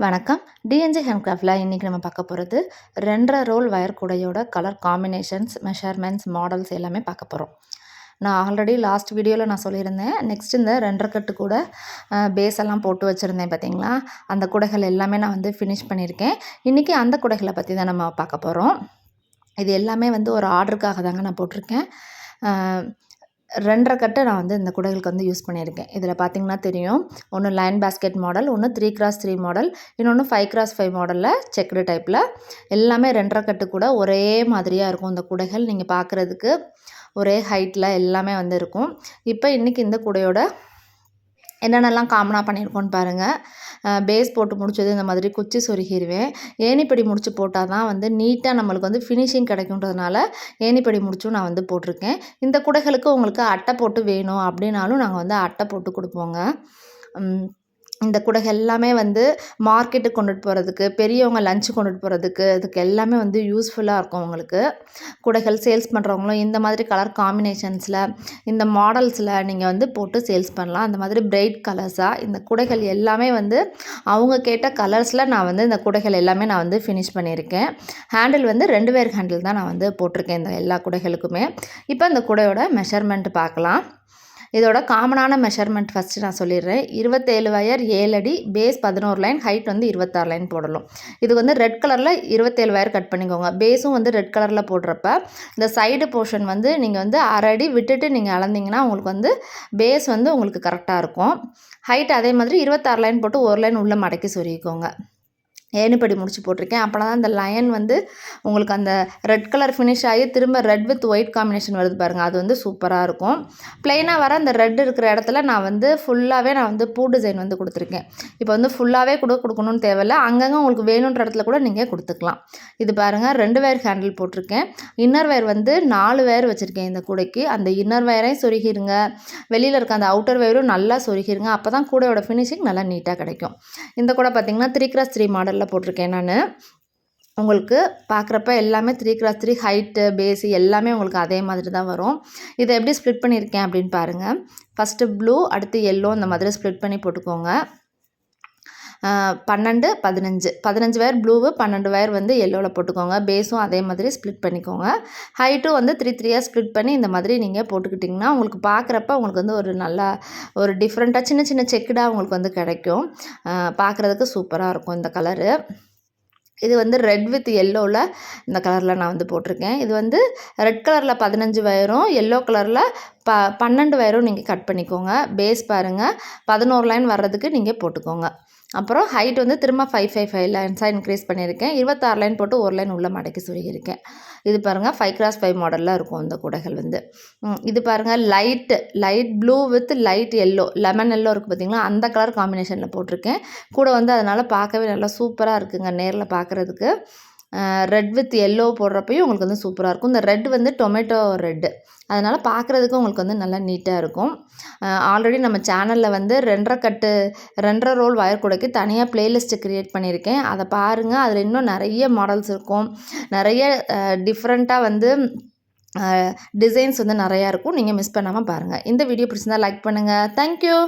வணக்கம். டிஎன்ஜி ஹேண்ட்கிராஃப்டில் இன்றைக்கி நம்ம பார்க்க போகிறது 2.5 ரோல் வயர் கூடையோட கலர் காம்பினேஷன்ஸ், மெஷர்மெண்ட்ஸ், மாடல்ஸ் எல்லாமே பார்க்க போகிறோம். நான் ஆல்ரெடி லாஸ்ட் வீடியோவில் நான் சொல்லியிருந்தேன். நெக்ஸ்ட் இந்த 2.5 கட்டு கூட பேஸ் எல்லாம் போட்டு வச்சுருந்தேன் பார்த்தீங்களா, அந்த கூடைகள் எல்லாமே நான் வந்து ஃபினிஷ் பண்ணியிருக்கேன். இன்றைக்கி அந்த கூடைகளை பற்றி தான் நம்ம பார்க்க போகிறோம். இது எல்லாமே வந்து ஒரு ஆர்டருக்காக தாங்க நான் போட்டிருக்கேன். 2.5 கட்டு நான் வந்து இந்த குடைகளுக்கு வந்து யூஸ் பண்ணியிருக்கேன். இதில் பார்த்தீங்கன்னா தெரியும், ஒன்று லைன் பேஸ்கெட் மாடல், ஒன்று 3x3 மாடல், இன்னொன்று 5x5 மாடலில் செக்குடு டைப்பில். எல்லாமே 2.5 கட்டு கூட ஒரே மாதிரியாக இருக்கும். இந்த குடைகள் நீங்கள் பார்க்குறதுக்கு ஒரே ஹைட்டில் எல்லாமே வந்து இருக்கும். இப்போ இன்றைக்கி இந்த குடையோட என்னென்னலாம் காமனாக பண்ணியிருக்கோன்னு பாருங்கள். பேஸ் போட்டு முடிச்சது இந்த மாதிரி குச்சி சொருகிடுவேன். ஏணிப்படி முடிச்சு போட்டால் தான் வந்து நீட்டாக நம்மளுக்கு வந்து ஃபினிஷிங் கிடைக்குன்றதுனால ஏணிப்படி முடிச்சும் நான் வந்து போட்டிருக்கேன். இந்த குடைகளுக்கு உங்களுக்கு அட்டை போட்டு வேணும் அப்படின்னாலும் நாங்கள் வந்து அட்டை போட்டு கொடுப்போங்க. இந்த குடைகள் எல்லாமே வந்து மார்க்கெட்டுக்கு கொண்டுட்டு போகிறதுக்கு, பெரியவங்க லஞ்சு கொண்டுட்டு போகிறதுக்கு, இதுக்கு எல்லாமே வந்து யூஸ்ஃபுல்லாக இருக்கும் உங்களுக்கு. குடைகள் சேல்ஸ் பண்ணுறவங்களும் இந்த மாதிரி கலர் காம்பினேஷன்ஸில், இந்த மாடல்ஸில் நீங்கள் வந்து போட்டு சேல்ஸ் பண்ணலாம். அந்த மாதிரி பிரைட் கலர்ஸாக இந்த குடைகள் எல்லாமே வந்து அவங்க கேட்ட கலர்ஸில் நான் வந்து இந்த குடைகள் எல்லாமே நான் வந்து ஃபினிஷ் பண்ணியிருக்கேன். ஹேண்டில் வந்து 2 வேர் ஹேண்டில் தான் நான் வந்து போட்டிருக்கேன் இந்த எல்லா குடைகளுக்குமே. இப்போ இந்த குடையோட மெஷர்மெண்ட் பார்க்கலாம். இதோட காமனான மெஷர்மெண்ட் ஃபஸ்ட்டு நான் சொல்லிடுறேன். 27 வயர் 7 அடி, பேஸ் 11 லைன், ஹைட் வந்து 26 லைன் போடணும். இது வந்து ரெட் கலரில் 27 வயர் கட் பண்ணிக்கோங்க. பேஸும் வந்து ரெட் கலரில் போடுறப்ப இந்த சைடு போர்ஷன் வந்து நீங்கள் வந்து 1/2 அடி விட்டுட்டு நீங்கள் அளந்தீங்கன்னா உங்களுக்கு வந்து பேஸ் வந்து உங்களுக்கு கரெக்டாக இருக்கும். ஹைட் அதே மாதிரி 26 லைன் போட்டு ஒரு லைன் உள்ளே மடக்கி சொருகிக்கோங்க. ஏணிப்படி முடிச்சு போட்டிருக்கேன். அப்போனா தான் அந்த லைன் வந்து உங்களுக்கு அந்த ரெட் கலர் ஃபினிஷ் ஆகி திரும்ப ரெட் வித் ஒயிட் காம்பினேஷன் வருது பாருங்கள், அது வந்து சூப்பராக இருக்கும். ப்ளைனாக வர அந்த ரெட் இருக்கிற இடத்துல நான் வந்து ஃபுல்லாகவே நான் வந்து பூ டிசைன் வந்து கொடுத்துருக்கேன். இப்போ வந்து ஃபுல்லாகவே கூட கொடுக்கணும்னு தேவையில்லை, அங்கங்கே உங்களுக்கு வேணுன்ற இடத்துல கூட நீங்கள் கொடுத்துக்கலாம். இது பாருங்கள், 2 வயர் ஹேண்டில் போட்டிருக்கேன். இன்னர் வயர் வந்து 4 வயர் வச்சுருக்கேன் இந்த கூடைக்கு. அந்த இன்னர் வயரையும் சொருகிருங்க, வெளியில் இருக்க அந்த அவுட்டர் வயரும் நல்லா சொருகிருங்க. அப்போ தான் கூடையோட ஃபினிஷிங் நல்லா நீட்டாக கிடைக்கும். இந்த கூடை பார்த்திங்கன்னா 3x3 மாடல் போட்டிருக்கேன் நான். உங்களுக்கு பார்க்குறப்ப எல்லாமே 3x3 ஹைட்டு, பேஸு எல்லாமே உங்களுக்கு அதே மாதிரி தான் வரும். இதை எப்படி ஸ்ப்ளிட் பண்ணியிருக்கேன் அப்படின்னு பாருங்கள். ஃபஸ்ட்டு ப்ளூ, அடுத்து எல்லோ, இந்த மாதிரி ஸ்ப்ளிட் பண்ணி போட்டுக்கோங்க. 12, 15 வயர் ப்ளூவு, 12 வயர் வந்து எல்லோவில் போட்டுக்கோங்க. பேஸும் அதே மாதிரி ஸ்ப்ளிட் பண்ணிக்கோங்க. ஹைட்டும் வந்து 3 ஸ்ப்ளிட் பண்ணி இந்த மாதிரி நீங்கள் போட்டுக்கிட்டிங்கன்னா உங்களுக்கு பார்க்குறப்ப உங்களுக்கு வந்து ஒரு நல்லா ஒரு டிஃப்ரெண்ட்டாக சின்ன சின்ன செக்குடாக உங்களுக்கு வந்து கிடைக்கும். பார்க்குறதுக்கு சூப்பராக இருக்கும் இந்த கலரு. இது வந்து ரெட் வித் எல்லோவில் இந்த கலரில் நான் வந்து போட்டிருக்கேன். இது வந்து ரெட் கலரில் 15 வயரும், எல்லோ கலரில் 12 வயரும் நீங்கள் கட் பண்ணிக்கோங்க. பேஸ் பாருங்கள் 11 லைன் வர்றதுக்கு நீங்கள் போட்டுக்கோங்க. அப்புறம் ஹைட் வந்து திரும்ப 5 லைன்ஸாக இன்க்ரீஸ் பண்ணியிருக்கேன். 26 லைன் போட்டு ஒரு லைன் உள்ளே மடக்கி சொருகியிருக்கேன். இது பாருங்கள் 5x5 மாடலில் இருக்கும் இந்த கூடைகள் வந்து. இது பாருங்கள் light blue with light yellow, lemon yellow இருக்குது பார்த்திங்களா, அந்த கலர் காம்பினேஷனில் போட்டிருக்கேன். கூட வந்து அதனால் பார்க்கவே நல்லா சூப்பராக இருக்குங்க நேரில் பார்க்குறதுக்கு. ரெட் வித் எல்லோ போடுறப்பையும் உங்களுக்கு வந்து சூப்பராக இருக்கும். இந்த ரெட் வந்து டொமேட்டோ ரெட்டு, அதனால் பார்க்குறதுக்கு உங்களுக்கு வந்து நல்லா நீட்டாக இருக்கும். ஆல்ரெடி நம்ம சேனலில் வந்து 2.5 ரோல் வயர் கூடைக்கு தனியாக ப்ளேலிஸ்ட்டு க்ரியேட் பண்ணியிருக்கேன். அதை பாருங்கள். அதில் இன்னும் நிறைய மாடல்ஸ் இருக்கும், நிறைய டிஃப்ரெண்ட்டாக வந்து டிசைன்ஸ் வந்து நிறையா இருக்கும். நீங்கள் மிஸ் பண்ணாமல் பாருங்கள். இந்த வீடியோ பிடிச்சிருந்தால் லைக் பண்ணுங்கள். தேங்க்யூ.